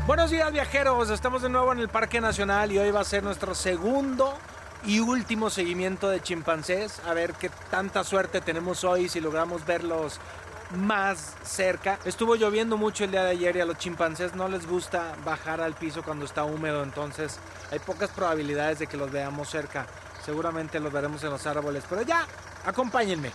Buenos días, viajeros, estamos de nuevo en el Parque Nacional y hoy va a ser nuestro segundo y último seguimiento de chimpancés. A ver qué tanta suerte tenemos hoy, si logramos verlos más cerca. Estuvo lloviendo mucho el día de ayer y a los chimpancés no les gusta bajar al piso cuando está húmedo, entonces hay pocas probabilidades de que los veamos cerca. Seguramente los veremos en los árboles, pero ya, acompáñenme.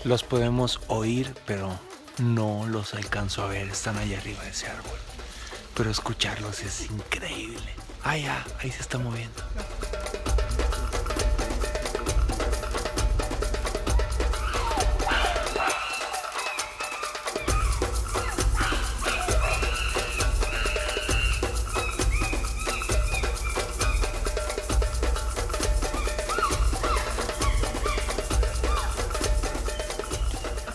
Los podemos oír, pero no los alcanzo a ver. Están allá arriba de ese árbol. Pero escucharlos es increíble. Ah, ya, ahí se está moviendo.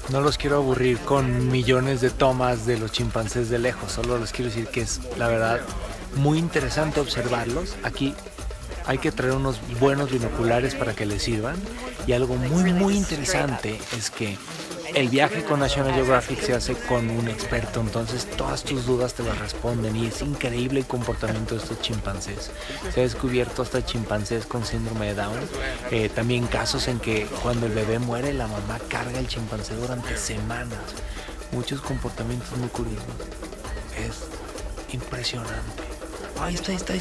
No los quiero aburrir con millones de tomas de los chimpancés de lejos, solo les quiero decir que es, la verdad, muy interesante observarlos. Aquí hay que traer unos buenos binoculares para que les sirvan. Y algo muy interesante es que el viaje con National Geographic se hace con un experto, entonces todas tus dudas te las responden y es increíble el comportamiento de estos chimpancés. Se ha descubierto hasta chimpancés con síndrome de Down, también casos en que cuando el bebé muere la mamá carga el chimpancé durante semanas. Muchos comportamientos muy curiosos. Es impresionante. Ahí está.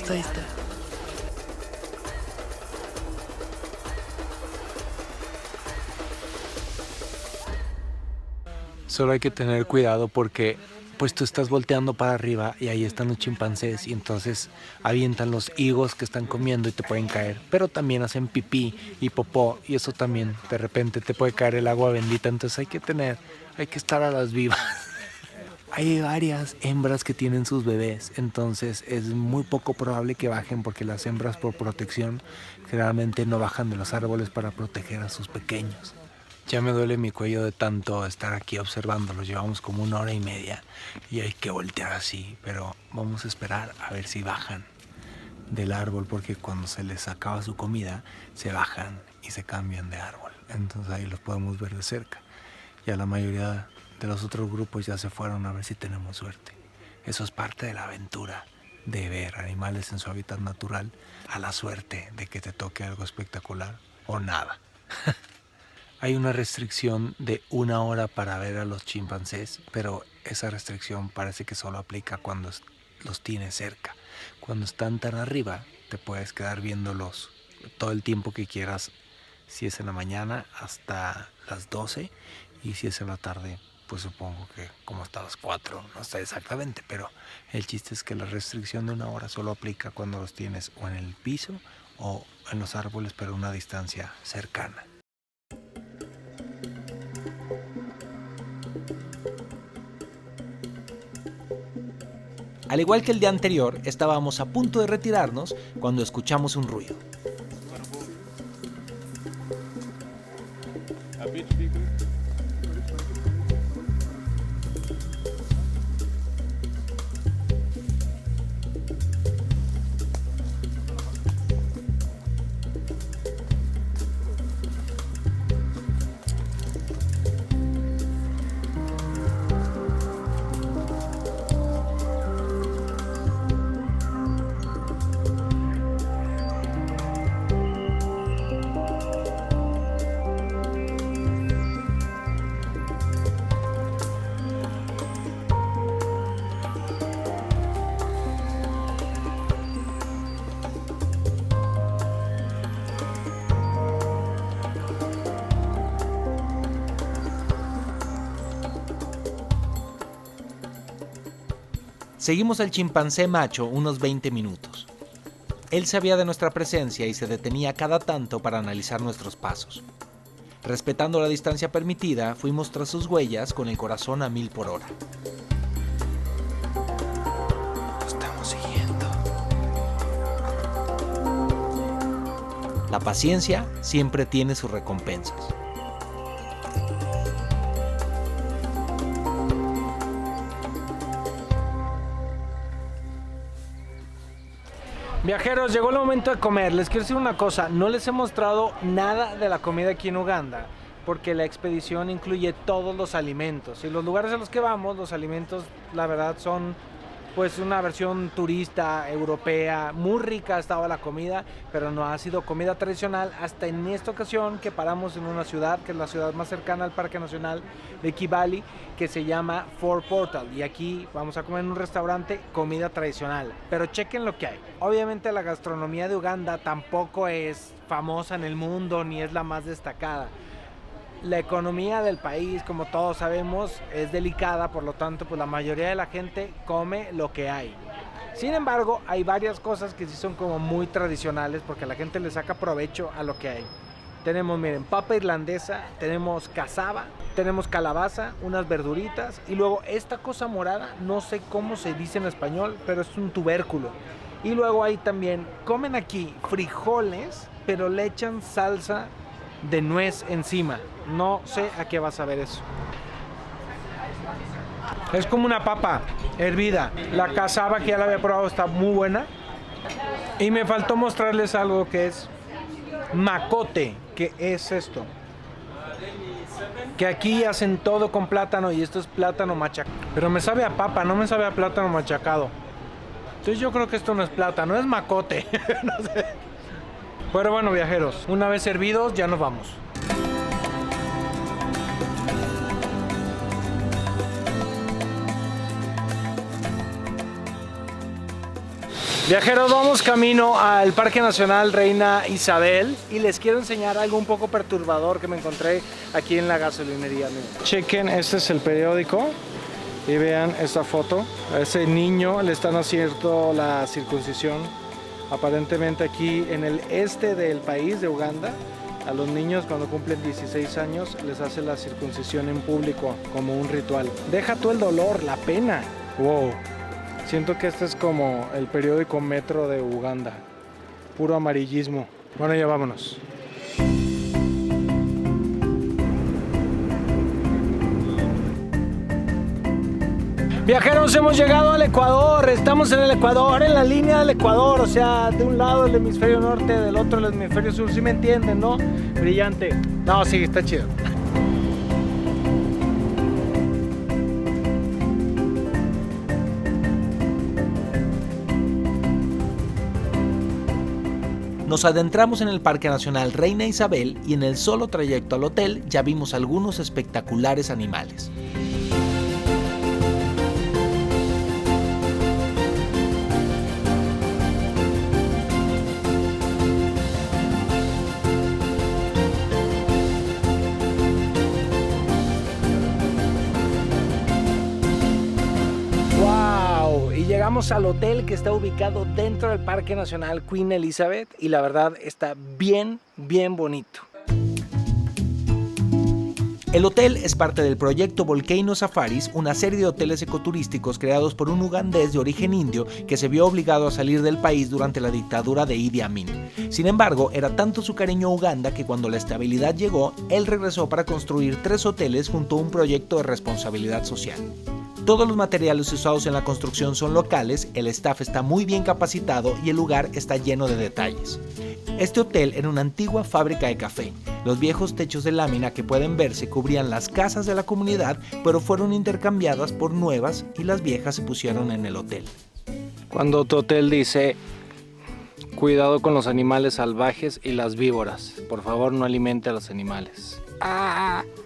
Solo hay que tener cuidado porque pues tú estás volteando para arriba y ahí están los chimpancés y entonces avientan los higos que están comiendo y te pueden caer, pero también hacen pipí y popó y eso también de repente te puede caer el agua bendita, entonces hay que estar a las vivas. Hay varias hembras que tienen sus bebés, entonces es muy poco probable que bajen porque las hembras por protección generalmente no bajan de los árboles para proteger a sus pequeños. Ya me duele mi cuello de tanto estar aquí observándolos. Llevamos como 1 hora y media y hay que voltear así. Pero vamos a esperar a ver si bajan del árbol porque cuando se les acaba su comida se bajan y se cambian de árbol. Entonces ahí los podemos ver de cerca. Ya la mayoría de los otros grupos ya se fueron a ver si tenemos suerte. Eso es parte de la aventura de ver animales en su hábitat natural, a la suerte de que te toque algo espectacular o nada. Hay una restricción de 1 hora para ver a los chimpancés, pero esa restricción parece que solo aplica cuando los tienes cerca. Cuando están tan arriba, te puedes quedar viéndolos todo el tiempo que quieras, si es en la mañana hasta las 12 y si es en la tarde, pues supongo que como hasta las 4, no sé exactamente, pero el chiste es que la restricción de 1 hora solo aplica cuando los tienes o en el piso o en los árboles, pero a una distancia cercana. Al igual que el día anterior, estábamos a punto de retirarnos cuando escuchamos un ruido. Seguimos al chimpancé macho unos 20 minutos. Él sabía de nuestra presencia y se detenía cada tanto para analizar nuestros pasos. Respetando la distancia permitida, fuimos tras sus huellas con el corazón a 1000 por hora. Lo estamos siguiendo. La paciencia siempre tiene sus recompensas. Viajeros, llegó el momento de comer. Les quiero decir una cosa, no les he mostrado nada de la comida aquí en Uganda, porque la expedición incluye todos los alimentos. Y los lugares a los que vamos, los alimentos, la verdad, son pues una versión turista, europea. Muy rica ha estado la comida, pero no ha sido comida tradicional hasta en esta ocasión que paramos en una ciudad, que es la ciudad más cercana al Parque Nacional de Kibale, que se llama Fort Portal. Y aquí vamos a comer en un restaurante comida tradicional. Pero chequen lo que hay. Obviamente la gastronomía de Uganda tampoco es famosa en el mundo, ni es la más destacada. La economía del país, como todos sabemos, es delicada, por lo tanto, pues la mayoría de la gente come lo que hay. Sin embargo, hay varias cosas que sí son como muy tradicionales porque la gente le saca provecho a lo que hay. Tenemos, miren, papa irlandesa, tenemos cassava, tenemos calabaza, unas verduritas y luego esta cosa morada, no sé cómo se dice en español, pero es un tubérculo. Y luego hay también, comen aquí frijoles, pero le echan salsa de nuez encima. No sé a qué vas a ver eso. Es como una papa hervida. La cassava, que ya la había probado, está muy buena. Y me faltó mostrarles algo que es macote. ¿Qué es esto? Que aquí hacen todo con plátano y esto es plátano machacado. Pero me sabe a papa, no me sabe a plátano machacado. Entonces yo creo que esto no es plátano, es macote. No sé. Pero bueno, viajeros, una vez servidos ya nos vamos. Viajeros, vamos camino al Parque Nacional Reina Isabel y les quiero enseñar algo un poco perturbador que me encontré aquí en la gasolinería. Chequen, este es el periódico y vean esta foto. A ese niño le están haciendo la circuncisión. Aparentemente aquí en el este del país de Uganda, a los niños cuando cumplen 16 años les hace la circuncisión en público como un ritual. Deja tú el dolor, la pena. Wow. Siento que este es como el periódico Metro de Uganda. Puro amarillismo. Bueno, ya vámonos. Viajeros, hemos llegado al Ecuador. Estamos en el Ecuador, en la línea del Ecuador. O sea, de un lado el hemisferio norte, del otro el hemisferio sur. ¿Sí me entienden, no? Brillante. No, sí, está chido. Nos adentramos en el Parque Nacional Reina Isabel y en el solo trayecto al hotel ya vimos algunos espectaculares animales. Llegamos al hotel que está ubicado dentro del Parque Nacional Queen Elizabeth y la verdad está bien bonito. El hotel es parte del proyecto Volcano Safaris, una serie de hoteles ecoturísticos creados por un ugandés de origen indio que se vio obligado a salir del país durante la dictadura de Idi Amin. Sin embargo, era tanto su cariño a Uganda que cuando la estabilidad llegó, él regresó para construir 3 hoteles junto a un proyecto de responsabilidad social. Todos los materiales usados en la construcción son locales, el staff está muy bien capacitado y el lugar está lleno de detalles. Este hotel era una antigua fábrica de café. Los viejos techos de lámina que pueden verse cubrían las casas de la comunidad, pero fueron intercambiadas por nuevas y las viejas se pusieron en el hotel. Cuando tu hotel dice, cuidado con los animales salvajes y las víboras, por favor no alimente a los animales.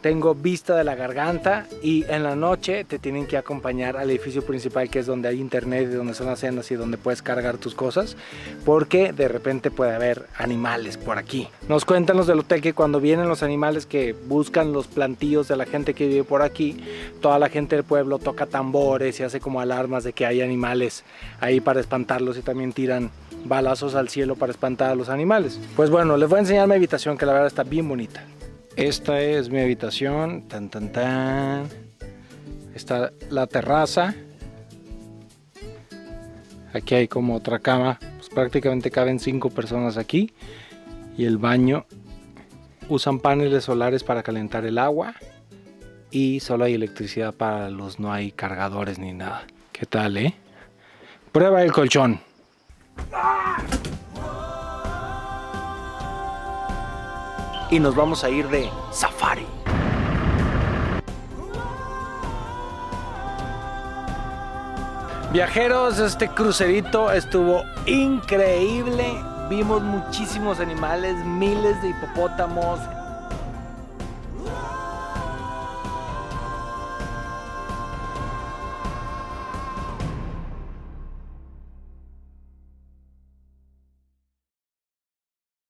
Tengo vista de la garganta y en la noche te tienen que acompañar al edificio principal, que es donde hay internet y donde son las cenas y donde puedes cargar tus cosas, porque de repente puede haber animales por aquí. Nos cuentan los del hotel que cuando vienen los animales que buscan los plantíos de la gente que vive por aquí, toda la gente del pueblo toca tambores y hace como alarmas de que hay animales ahí para espantarlos y también tiran balazos al cielo para espantar a los animales. Pues bueno, les voy a enseñar mi habitación, que la verdad está bien bonita. Esta es mi habitación. Tan, tan, tan. Está la terraza. Aquí hay como otra cama. Pues prácticamente caben 5 personas aquí. Y el baño. Usan paneles solares para calentar el agua. Y solo hay electricidad para la luz. No hay cargadores ni nada. ¿Qué tal, eh? Prueba el colchón. Y nos vamos a ir de safari. Viajeros, este crucerito estuvo increíble. Vimos muchísimos animales, miles de hipopótamos,